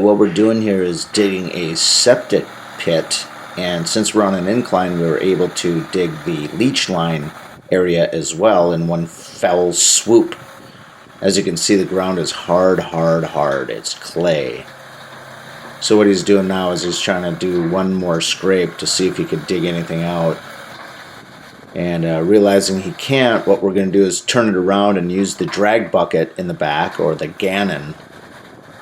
What we're doing here is digging a septic pit, and since we're on an incline, we were able to dig the leach line area as well in one fell swoop. As you can see, the ground is hard. It's clay. So what he's doing now is he's trying to do one more scrape to see if he could dig anything out. And realizing he can't, what we're going to do is turn it around and use the drag bucket in the back, or the gannon.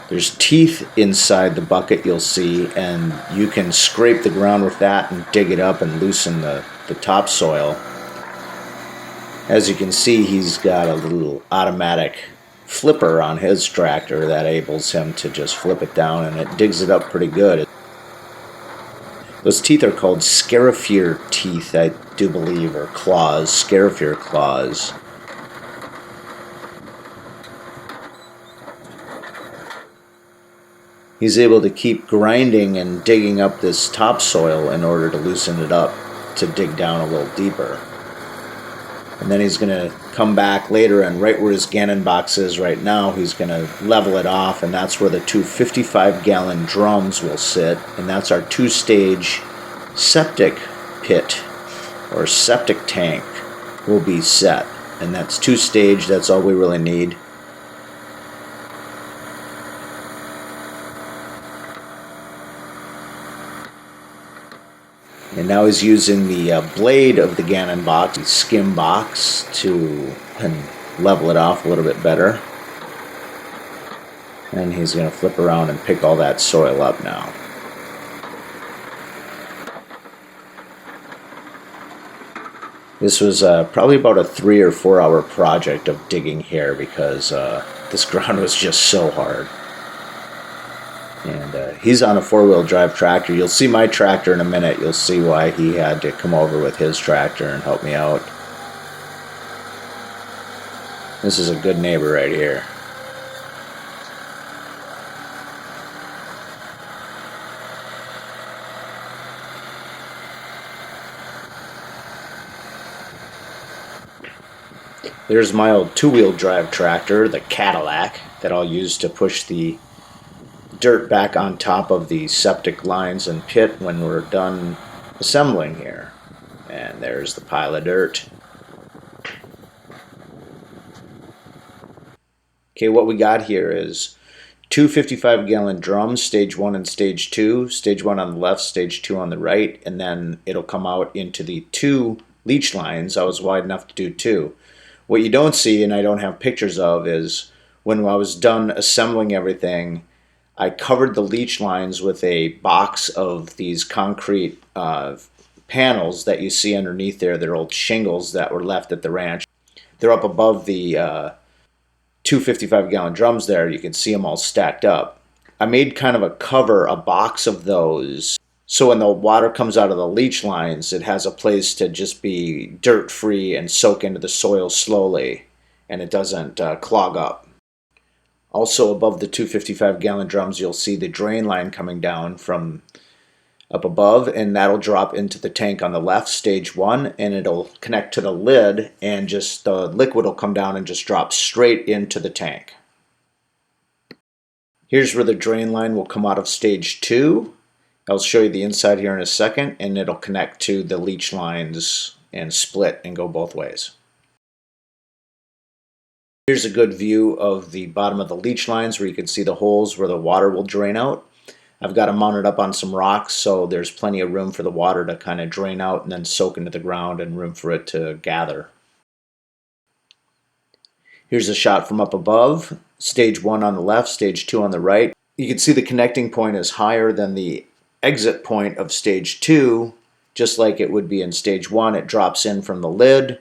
There's teeth inside the bucket, you'll see, and you can scrape the ground with that and dig it up and loosen the topsoil. As you can see, he's got a little automatic flipper on his tractor that enables him to just flip it down, and it digs it up pretty good. Those teeth are called scarifier teeth, I do believe, or claws, scarifier claws. He's able to keep grinding and digging up this topsoil in order to loosen it up to dig down a little deeper. And then he's going to come back later, and right where his gannon box is right now, he's going to level it off, and that's where the two 55-gallon drums will sit, and that's our two-stage septic pit or septic tank will be set. And that's two-stage, that's all we really need. And now he's using the blade of the gannon box, the skim box, to level it off a little bit better. And he's going to flip around and pick all that soil up now. This was probably about a 3 or 4 hour project of digging here, because this ground was just so hard. And he's on a 4-wheel drive tractor. You'll see my tractor in a minute. You'll see why he had to come over with his tractor and help me out. This is a good neighbor right here. There's my old 2-wheel drive tractor, the Cadillac, that I'll use to push the dirt back on top of the septic lines and pit when we're done assembling here. And there's the pile of dirt. Okay, what we got here is two 55-gallon drums, stage 1 and stage 2. Stage 1 on the left, stage 2 on the right, and then it'll come out into the 2 leach lines. I was wide enough to do 2. What you don't see, and I don't have pictures of, is when I was done assembling everything, I covered the leach lines with a box of these concrete panels that you see underneath there. They're old shingles that were left at the ranch. They're up above the two 55-gallon drums there. You can see them all stacked up. I made kind of a cover, a box of those, so when the water comes out of the leach lines, it has a place to just be dirt-free and soak into the soil slowly, and it doesn't clog up. Also above the two 55-gallon drums, you'll see the drain line coming down from up above, and that'll drop into the tank on the left, stage 1, and it'll connect to the lid, and just the liquid will come down and just drop straight into the tank. Here's where the drain line will come out of stage 2. I'll show you the inside here in a second, and it'll connect to the leach lines and split and go both ways. Here's a good view of the bottom of the leach lines where you can see the holes where the water will drain out. I've got them mounted up on some rocks, so there's plenty of room for the water to kind of drain out and then soak into the ground, and room for it to gather. Here's a shot from up above. Stage 1 on the left, stage 2 on the right. You can see the connecting point is higher than the exit point of stage 2, just like it would be in stage 1. It drops in from the lid.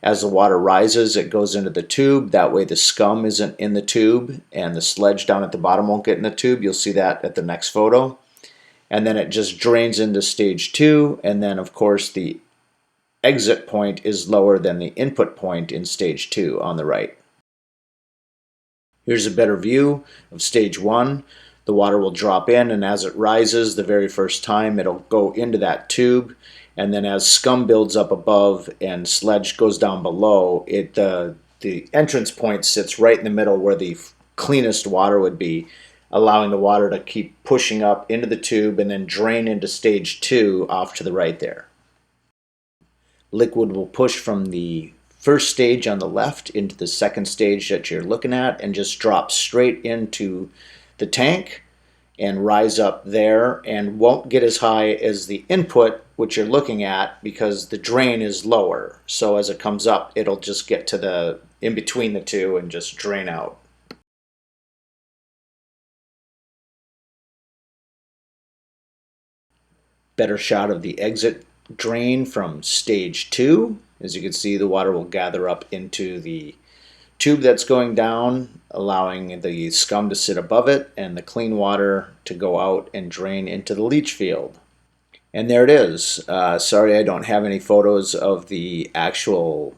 As the water rises, it goes into the tube. That way the scum isn't in the tube, and the sludge down at the bottom won't get in the tube. You'll see that at the next photo. And then it just drains into stage 2, and then of course the exit point is lower than the input point in stage 2 on the right. Here's a better view of stage 1. The water will drop in, and as it rises the very first time, it'll go into that tube. And then as scum builds up above and sludge goes down below, the entrance point sits right in the middle where the cleanest water would be. allowing the water to keep pushing up into the tube and then drain into stage 2 off to the right there. Liquid will push from the first stage on the left into the second stage that you're looking at and just drop straight into the tank and rise up there, and won't get as high as the input which you're looking at because the drain is lower. So as it comes up, it'll just get to the in between the two and just drain out. Better shot of the exit drain from stage 2. As you can see, the water will gather up into the tube that's going down, allowing the scum to sit above it and the clean water to go out and drain into the leach field. And there it is. Sorry I don't have any photos of the actual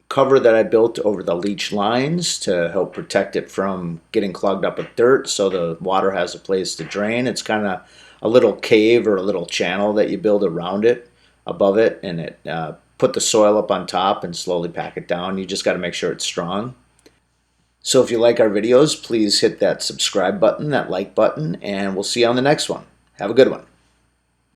cover that I built over the leach lines to help protect it from getting clogged up with dirt so the water has a place to drain. It's kind of a little cave or a little channel that you build around it, above it, and it put the soil up on top and slowly pack it down. You just got to make sure it's strong. So if you like our videos, please hit that subscribe button, that like button, and we'll see you on the next one. Have a good one.